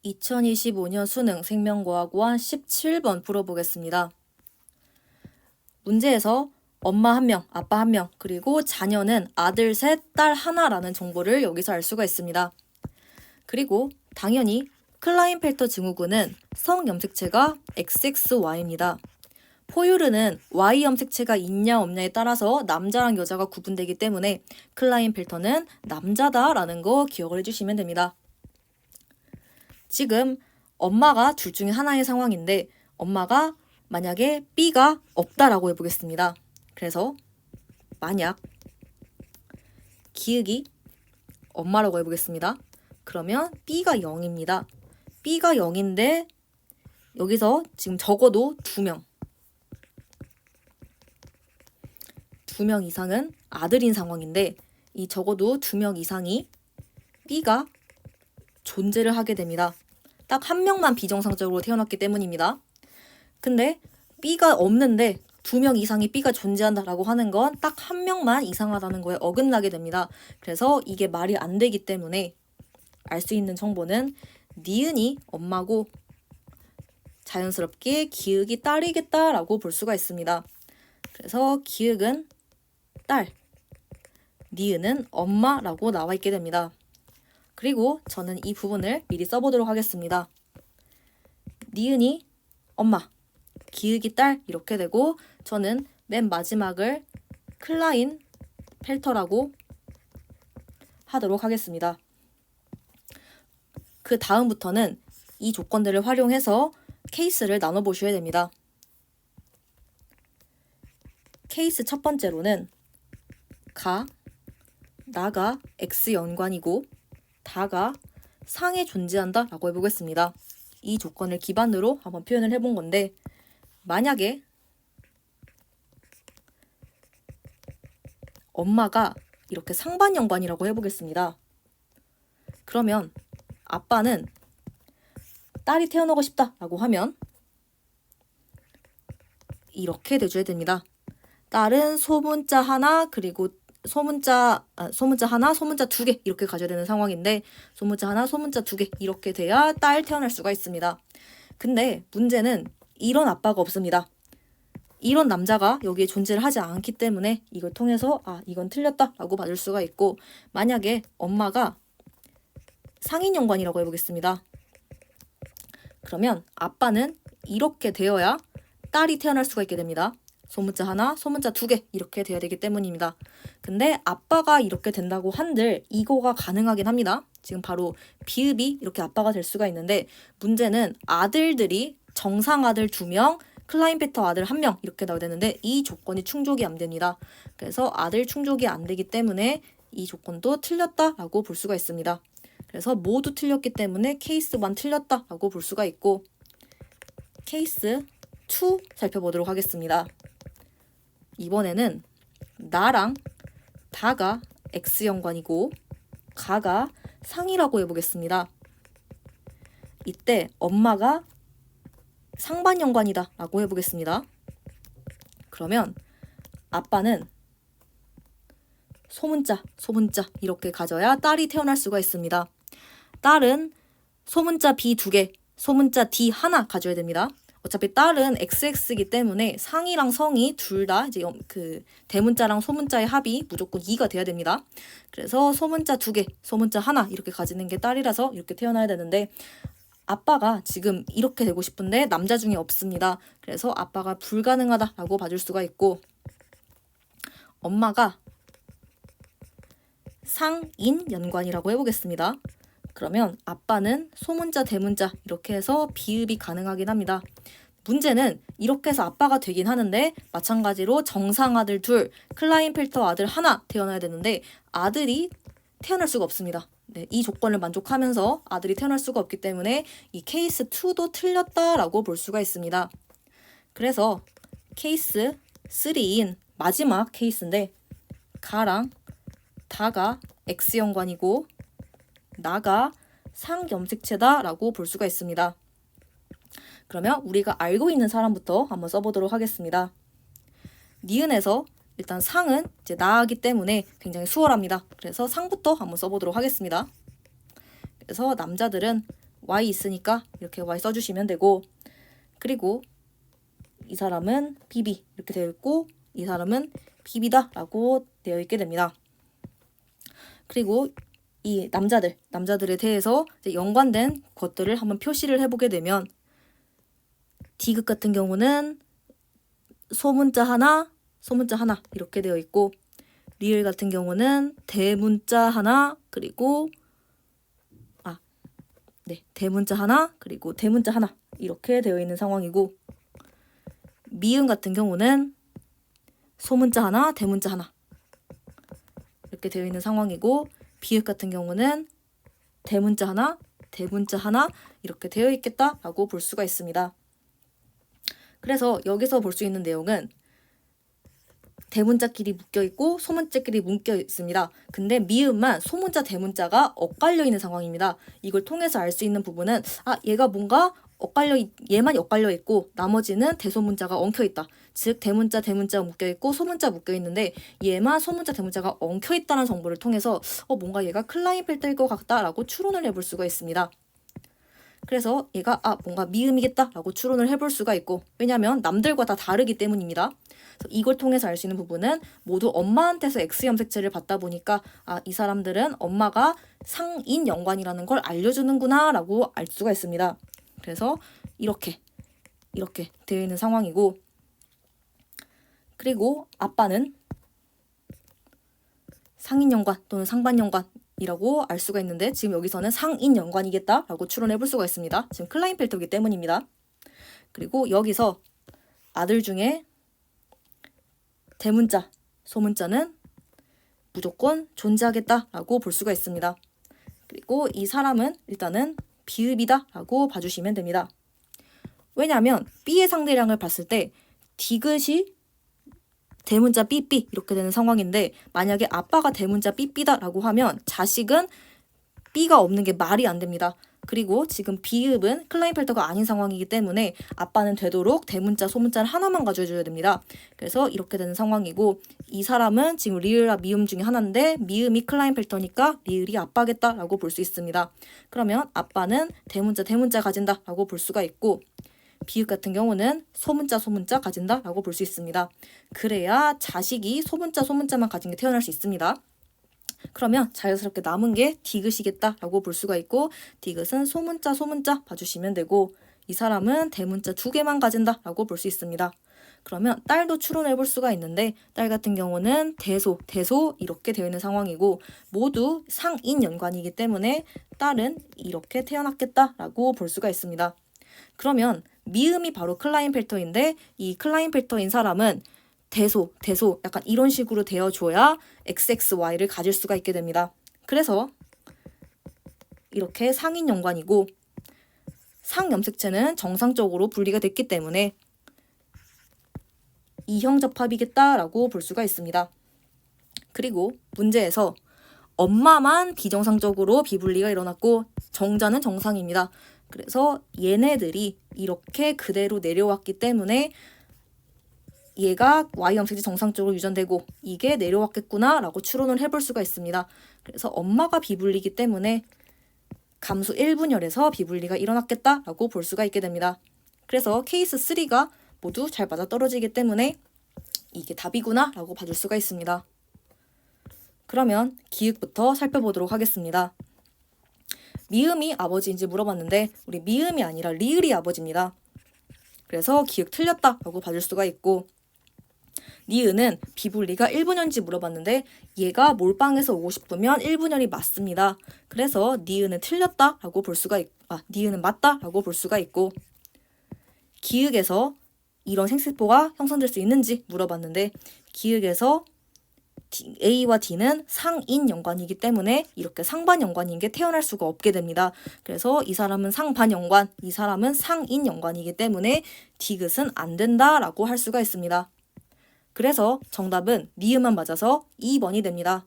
2025년 수능 생명과학 1 17번 풀어보겠습니다. 문제에서 엄마 1명, 아빠 1명, 그리고 자녀는 아들 셋, 딸 하나라는 정보를 여기서 알 수가 있습니다. 그리고 당연히 클라인펠터 증후군은 성염색체가 XXY입니다. 포유류는 Y 염색체가 있냐 없냐에 따라서 남자랑 여자가 구분되기 때문에 클라인펠터는 남자다라는 거 기억을 해주시면 됩니다. 지금 엄마가 둘 중에 하나의 상황인데 엄마가 만약에 B가 없다라고 해보겠습니다. 그래서 만약 기억이 엄마라고 해보겠습니다. 그러면 B가 0입니다. B가 0인데 여기서 지금 적어도 2명 이상은 아들인 상황인데 이 적어도 2명 이상이 B가 존재를 하게 됩니다. 딱 1명만 비정상적으로 태어났기 때문입니다. 근데 B가 없는데 2명 이상이 B가 존재한다라고 하는 건 딱 1명만 이상하다는 거에 어긋나게 됩니다. 그래서 이게 말이 안 되기 때문에 알 수 있는 정보는 니은이 엄마고 자연스럽게 기억이 딸이겠다라고 볼 수가 있습니다. 그래서 기억은 딸, 니은은 엄마라고 나와 있게 됩니다. 그리고 저는 이 부분을 미리 써보도록 하겠습니다. 니은이 엄마, 기억이 딸 이렇게 되고 저는 맨 마지막을 클라인펠터라고 하도록 하겠습니다. 그 다음부터는 이 조건들을 활용해서 케이스를 나눠보셔야 됩니다. 케이스 첫 번째로는 나가 X 연관이고 다가 상에 존재한다 라고 해보겠습니다. 이 조건을 기반으로 한번 표현을 해본 건데 만약에 엄마가 이렇게 상반 연관이라고 해보겠습니다. 그러면 아빠는 딸이 태어나고 싶다 라고 하면 이렇게 돼줘야 됩니다. 딸은 소문자 하나 그리고 소문자 하나, 소문자 2개 이렇게 가져야 되는 상황인데 소문자 하나, 소문자 2개 이렇게 돼야 딸 태어날 수가 있습니다. 근데 문제는 이런 아빠가 없습니다. 이런 남자가 여기에 존재를 하지 않기 때문에 이걸 통해서 이건 틀렸다라고 봐줄 수가 있고 만약에 엄마가 상인연관이라고 해보겠습니다. 그러면 아빠는 이렇게 되어야 딸이 태어날 수가 있게 됩니다. 소문자 하나, 소문자 2개 이렇게 돼야 되기 때문입니다. 근데 아빠가 이렇게 된다고 한들 이거가 가능하긴 합니다. 지금 바로 비읍이 이렇게 아빠가 될 수가 있는데 문제는 아들들이 정상 아들 2명, 클라인펠터 아들 1명 이렇게 나와야 되는데 이 조건이 충족이 안 됩니다. 그래서 아들 충족이 안 되기 때문에 이 조건도 틀렸다라고 볼 수가 있습니다. 그래서 모두 틀렸기 때문에 케이스 1 틀렸다라고 볼 수가 있고 케이스 2 살펴보도록 하겠습니다. 이번에는 나랑 다가 X연관이고 가가 상이라고 해보겠습니다. 이때 엄마가 상반연관이다 라고 해보겠습니다. 그러면 아빠는 소문자 이렇게 가져야 딸이 태어날 수가 있습니다. 딸은 소문자 B 2개, 소문자 D 하나 가져야 됩니다. 어차피 딸은 XX이기 때문에 상이랑 성이 둘 다 이제 그 대문자랑 소문자의 합이 무조건 2가 돼야 됩니다. 그래서 소문자 2개, 소문자 하나 이렇게 가지는 게 딸이라서 이렇게 태어나야 되는데 아빠가 지금 이렇게 되고 싶은데 남자 중에 없습니다. 그래서 아빠가 불가능하다라고 봐줄 수가 있고 엄마가 상인 연관이라고 해보겠습니다. 그러면 아빠는 소문자, 대문자 이렇게 해서 비읍이 가능하긴 합니다. 문제는 이렇게 해서 아빠가 되긴 하는데 마찬가지로 정상 아들 2, 클라인펠터 아들 하나 태어나야 되는데 아들이 태어날 수가 없습니다. 네, 이 조건을 만족하면서 아들이 태어날 수가 없기 때문에 이 케이스 2도 틀렸다라고 볼 수가 있습니다. 그래서 케이스 3인 마지막 케이스인데 가랑 다가 X연관이고 나가 상염색체다 라고 볼 수가 있습니다. 그러면 우리가 알고 있는 사람부터 한번 써보도록 하겠습니다. 니은에서 일단 상은 이제 나이기 때문에 굉장히 수월합니다. 그래서 상부터 한번 써보도록 하겠습니다. 그래서 남자들은 Y 있으니까 이렇게 Y 써주시면 되고, 그리고 이 사람은 BB 이렇게 되어 있고 이 사람은 BB다 라고 되어 있게 됩니다. 그리고 이 남자들에 대해서 이제 연관된 것들을 한번 표시를 해보게 되면, D극 같은 경우는 소문자 하나 이렇게 되어 있고, 리을 같은 경우는 대문자 하나 그리고 대문자 하나 그리고 대문자 하나 이렇게 되어 있는 상황이고, 미음 같은 경우는 소문자 하나 대문자 하나 이렇게 되어 있는 상황이고, 비읍 같은 경우는 대문자 하나 대문자 하나 이렇게 되어 있겠다라고 볼 수가 있습니다. 그래서 여기서 볼 수 있는 내용은 대문자끼리 묶여 있고 소문자끼리 묶여 있습니다. 근데 미음만 소문자 대문자가 엇갈려 있는 상황입니다. 이걸 통해서 알 수 있는 부분은 얘가 뭔가 얘만 엇갈려 있고 나머지는 대소문자가 엉켜 있다. 즉 대문자가 묶여 있고 소문자 묶여 있는데 얘만 소문자 대문자가 엉켜 있다는 정보를 통해서 뭔가 얘가 클라인펠터일 것 같다라고 추론을 해볼 수가 있습니다. 그래서 얘가 뭔가 미음이겠다라고 추론을 해볼 수가 있고, 왜냐하면 남들과 다 다르기 때문입니다. 그래서 이걸 통해서 알 수 있는 부분은 모두 엄마한테서 X 염색체를 받다 보니까 이 사람들은 엄마가 상인 연관이라는 걸 알려주는구나 라고 알 수가 있습니다. 그래서 이렇게 되어 있는 상황이고, 그리고 아빠는 상인 연관 또는 상반 연관이라고 알 수가 있는데, 지금 여기서는 상인 연관이겠다라고 추론해 볼 수가 있습니다. 지금 클라인펠터이기 때문입니다. 그리고 여기서 아들 중에 대문자, 소문자는 무조건 존재하겠다라고 볼 수가 있습니다. 그리고 이 사람은 일단은 비읍이다라고 봐주시면 됩니다. 왜냐하면 B의 상대량을 봤을 때 디귿이 대문자 삐삐 이렇게 되는 상황인데, 만약에 아빠가 대문자 삐삐다라고 하면 자식은 B가 없는 게 말이 안 됩니다. 그리고 지금 비읍은 클라인펠터가 아닌 상황이기 때문에 아빠는 되도록 대문자, 소문자를 하나만 가져줘야 됩니다. 그래서 이렇게 되는 상황이고, 이 사람은 지금 리을과 미음 중에 하나인데 미음이 클라인펠터니까 리을이 아빠겠다라고 볼 수 있습니다. 그러면 아빠는 대문자 가진다라고 볼 수가 있고, 비읍 같은 경우는 소문자 가진다라고 볼 수 있습니다. 그래야 자식이 소문자만 가진 게 태어날 수 있습니다. 그러면 자연스럽게 남은 게 디귿이겠다라고 볼 수가 있고, 디귿은 소문자 봐주시면 되고, 이 사람은 대문자 2개만 가진다라고 볼 수 있습니다. 그러면 딸도 추론해 볼 수가 있는데, 딸 같은 경우는 대소 이렇게 되어 있는 상황이고, 모두 상인 연관이기 때문에 딸은 이렇게 태어났겠다라고 볼 수가 있습니다. 그러면 미음이 바로 클라인펠터인데, 이 클라인펠터인 사람은 대소 약간 이런 식으로 되어줘야 XXY를 가질 수가 있게 됩니다. 그래서 이렇게 상인 연관이고, 상염색체는 정상적으로 분리가 됐기 때문에 이형접합이겠다라고 볼 수가 있습니다. 그리고 문제에서 엄마만 비정상적으로 비분리가 일어났고 정자는 정상입니다. 그래서 얘네들이 이렇게 그대로 내려왔기 때문에 얘가 Y염색체 정상적으로 유전되고 이게 내려왔겠구나 라고 추론을 해볼 수가 있습니다. 그래서 엄마가 비분리이기 때문에 감수 1분열에서 비분리가 일어났겠다라고 볼 수가 있게 됩니다. 그래서 케이스 3가 모두 잘 맞아떨어지기 때문에 이게 답이구나 라고 봐줄 수가 있습니다. 그러면 기읍부터 살펴보도록 하겠습니다. 미음이 아버지인지 물어봤는데 우리 미음이 아니라 리을이 아버지입니다. 그래서 기읍 틀렸다라고 봐줄 수가 있고, 니은은 비분리가 1분열인지 물어봤는데 얘가 몰빵해서 오고 싶으면 1분열이 맞습니다. 그래서 니은은 틀렸다라고 볼 수가 니은은 맞다라고 볼 수가 있고, 기읍에서 이런 생세포가 형성될 수 있는지 물어봤는데 기읍에서 A와 D는 상인 연관이기 때문에 이렇게 상반 연관인 게 태어날 수가 없게 됩니다. 그래서 이 사람은 상반 연관, 이 사람은 상인 연관이기 때문에 디귿은 안 된다라고 할 수가 있습니다. 그래서 정답은 니은만 맞아서 2번이 됩니다.